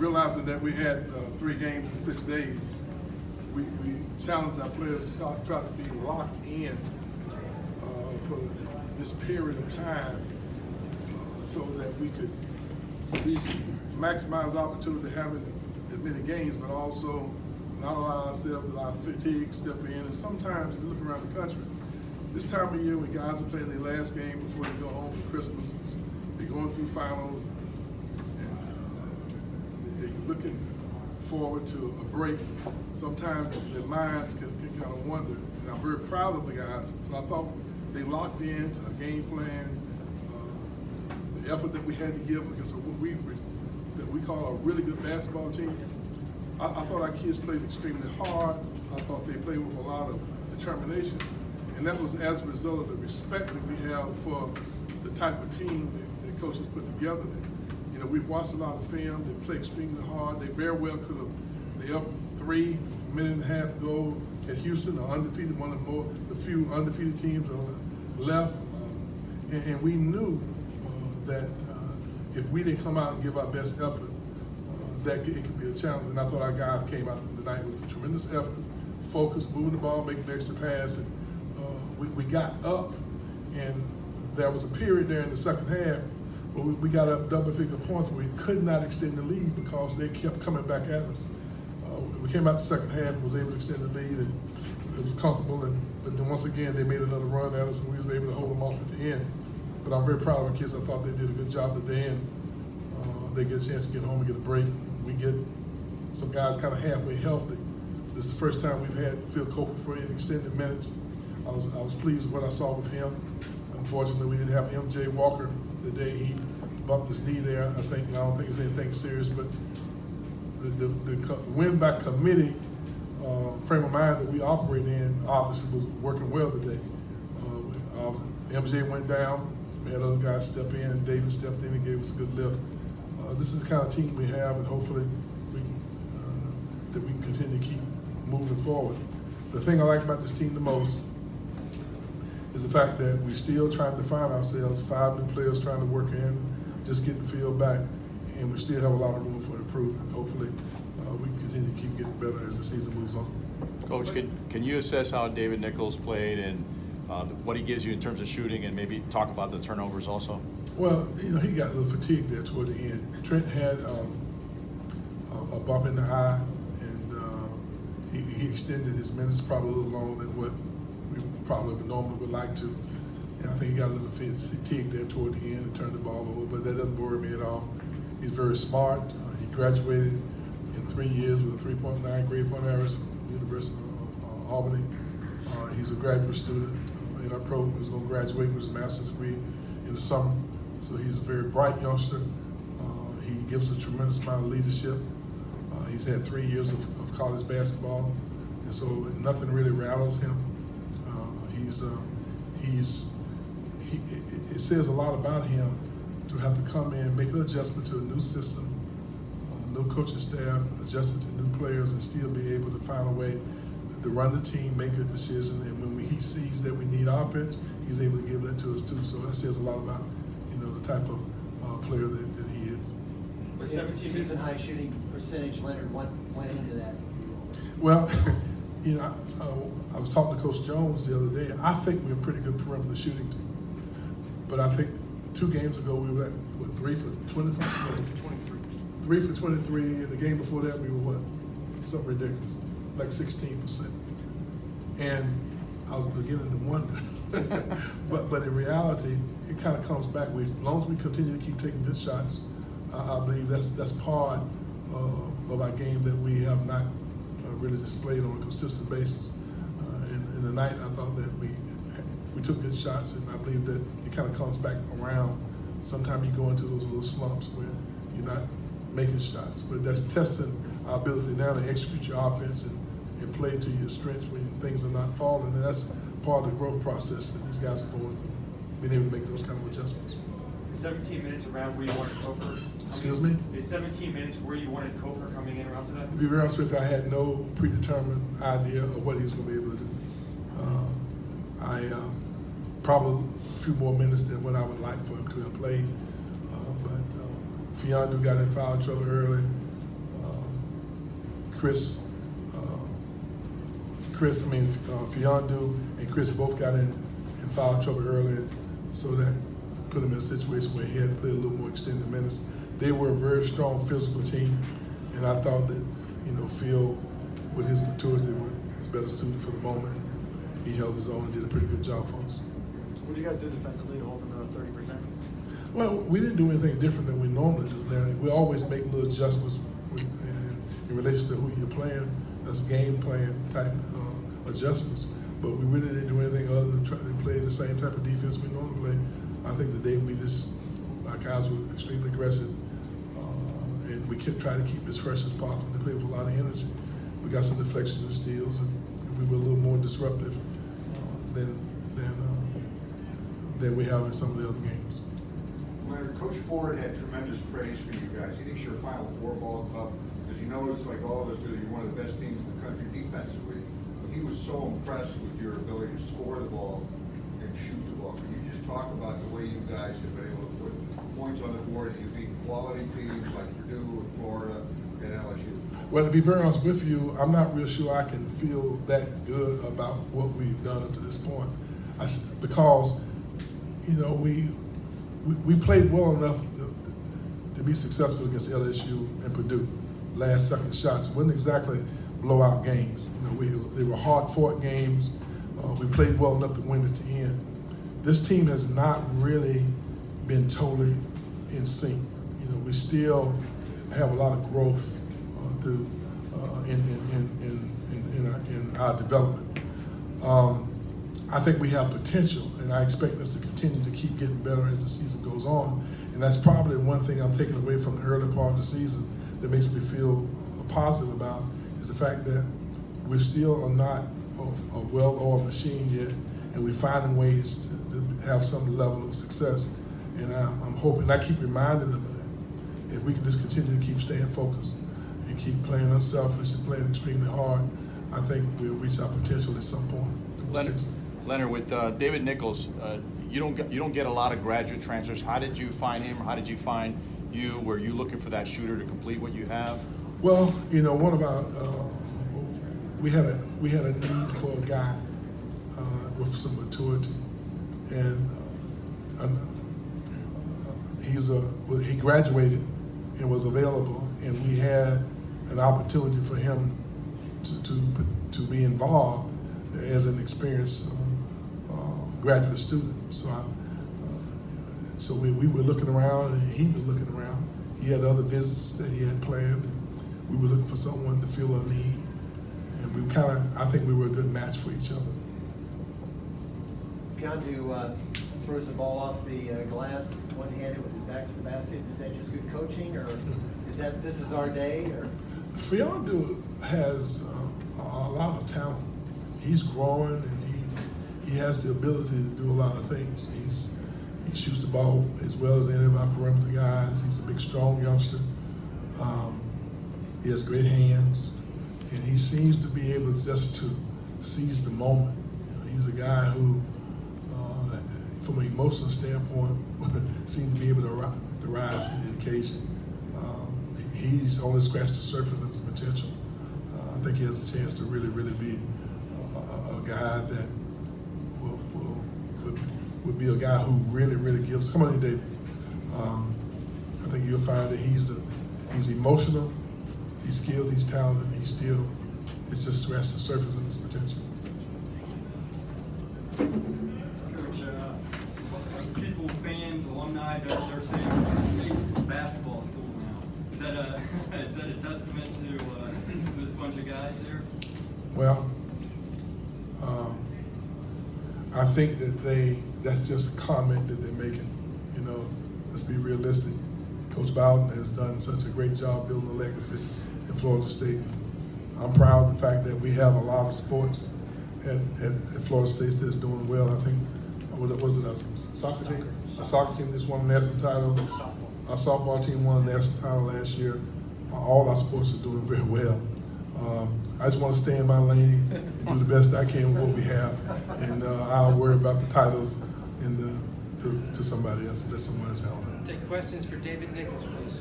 realizing that we had 3 games in 6 days, we challenged our players to try to be locked in for this period of time so that we could at least maximize the opportunity of having as many games, but also not allow ourselves to allow fatigue step in. And sometimes you look around the country, this time of year when guys are playing their last game before they go home for Christmas, they're going through finals, and they're looking forward to a break. Sometimes their minds can kind of wander. And I'm very proud of the guys. So I thought they locked in to a game plan, the effort that we had to give against what we call a really good basketball team. I thought our kids played extremely hard. I thought they played with a lot of determination. And that was as a result of the respect that we have for the type of team that coaches put together. You know, we've watched a lot of film. They play extremely hard. They very well could have, they up 3 minute and a half ago at Houston, are undefeated, one of the few undefeated teams left. And we knew that if we didn't come out and give our best effort, that it could be a challenge. And I thought our guys came out tonight with a tremendous effort, focused, moving the ball, making an extra pass. And we got up, and there was a period there in the second half where we got up double-figure points, but we could not extend the lead because they kept coming back at us. We came out the second half and was able to extend the lead, and it was comfortable. But then once again, they made another run at us, and we were able to hold them off at the end. But I'm very proud of our kids. I thought they did a good job today, and they get a chance to get home and get a break. We get some guys kind of halfway healthy. This is the first time we've had Phil Copeland for in extended minutes. I was pleased with what I saw with him. Unfortunately, we didn't have MJ Walker the day he bumped his knee there. I don't think it's anything serious, but the win by committee frame of mind that we operate in obviously was working well today. MJ went down. We had other guys step in. David stepped in and gave us a good lift. This is the kind of team we have, and hopefully that we can continue to keep moving forward. The thing I like about this team the most is the fact that we're still trying to find ourselves, 5 new players trying to work in, just getting the field back, and we still have a lot of room for improvement. Hopefully, we can continue to keep getting better as the season moves on. Coach, can you assess how David Nichols played and what he gives you in terms of shooting, and maybe talk about the turnovers also? Well, you know, he got a little fatigued there toward the end. Trent had a bump in the eye, and he extended his minutes probably a little longer than what we probably normally would like to. And I think he got a little fatigued there toward the end and turned the ball over, but that doesn't worry me at all. He's very smart. He graduated in 3 years with a 3.9 grade point average from the University of Albany. He's a graduate student in our program. He's going to graduate with his master's degree in the summer. So he's a very bright youngster. He gives a tremendous amount of leadership. He's had 3 years of college basketball, and so nothing really rattles him. It says a lot about him to have to come in, make an adjustment to a new system, new coaching staff, adjusting to new players, and still be able to find a way to run the team, make good decisions. And when he sees that we need offense, he's able to give that to us too. So that says a lot about, you know, the type of player that he is. With 17 season high shooting percentage, Leonard, what went into that? Well, you know, I was talking to Coach Jones the other day. I think we're a pretty good perimeter shooting team. But I think 2 games ago we were at, what, 3 for 25? 3 for 23. And the game before that we were what? Something ridiculous, like 16%. And I was beginning to wonder. but in reality, it kind of comes back. As long as we continue to keep taking good shots, I believe that's part of our game that we have not really displayed on a consistent basis. And tonight, I thought that we took good shots, and I believe that it kind of comes back around. Sometimes you go into those little slumps where you're not making shots, but that's testing our ability now to execute your offense and play to your strengths when things are not falling. And that's part of the growth process that these guys are going through, being able to make those kind of adjustments. 17 minutes around where you wanted Kofor? Excuse me? Is 17 minutes where you wanted Kofor coming in around today? To be very honest with you, I had no predetermined idea of what he was going to be able to do. Probably a few more minutes than what I would like for him to have played. But Fiondu got in foul trouble early. Fiondu and Chris both got in foul trouble early, so that put him in a situation where he had to play a little more extended minutes. They were a very strong physical team, and I thought that, Phil, with his maturity, was better suited for the moment. He held his own and did a pretty good job for us. What did you guys do defensively to hold them to 30%? Well, we didn't do anything different than we normally do. Now, we always make little adjustments in relation to who you're playing. That's game plan type adjustments. But we really didn't do anything other than try to play the same type of defense we normally play. I think today our guys were extremely aggressive, and we kept trying to keep as fresh as possible. They played with a lot of energy. We got some deflections and steals, and we were a little more disruptive than we have in some of the other games. Leonard, Coach Ford had tremendous praise for you guys. He thinks you're a Final Four ball club because you notice, like all of us do, you're one of the best teams in the country defensively. But he was so impressed with your ability to score the ball and shoot the ball. Can you just talk about the way you guys have been able to put points on the board and you beat quality teams like Purdue and Florida and LSU? Well, to be very honest with you, I'm not real sure I can feel that good about what we've done up to this point. Because, we played well enough to be successful against LSU and Purdue. Last second shots wasn't exactly blowout games. They were hard-fought games. We played well enough to win at the end. This team has not really been totally in sync. We still have a lot of growth in our development. I think we have potential, and I expect us to continue to keep getting better as the season goes on. And that's probably one thing I'm taking away from the early part of the season that makes me feel positive about is the fact that we still are not a well-oiled machine yet, and we're finding ways to have some level of success. And I'm hoping, and I keep reminding them of that. If we can just continue to keep staying focused and keep playing unselfish and playing extremely hard, I think we'll reach our potential at some point. Leonard, with David Nichols, you don't get a lot of graduate transfers. How did you find him? How did you find you? Were you looking for that shooter to complete what you have? Well, one of our we had a need for a guy with some maturity, and he graduated and was available, and we had an opportunity for him to be involved as an experienced graduate student. So we were looking around, and he was looking around. He had other visits that he had planned, and we were looking for someone to fill a need. And I think we were a good match for each other. Fiondu throws the ball off the glass one-handed with his back to the basket. Is that just good coaching, or is that this is our day? Or Fiondu has a lot of talent. He's growing, and he has the ability to do a lot of things. He shoots the ball as well as any of our perimeter guys. He's a big, strong youngster. He has great hands, and he seems to be able just to seize the moment. He's a guy who, from an emotional standpoint, seems to be able to rise to the occasion. He's only scratched the surface of his potential. I think he has a chance to really, really be a guy that would be a guy who really, really gives. Come on in, David. I think you'll find that he's emotional, he's skilled, he's talented, and it's just scratched the surface of his potential. Coach, people, fans, alumni, they're saying Penn State is a basketball school now. Is that a testament to this bunch of guys here? Well, I think that's just a comment that they're making. Let's be realistic. Coach Bowden has done such a great job building a legacy in Florida State. I'm proud of the fact that we have a lot of sports at Florida State that's doing well. I think, what was it, a soccer team? A soccer team just won a national title. Our softball team won a national title last year. All our sports are doing very well. I just want to stay in my lane and do the best I can with what we have. And I'll worry about the titles to somebody else. Let someone else handle that. Take questions for David Nichols, please.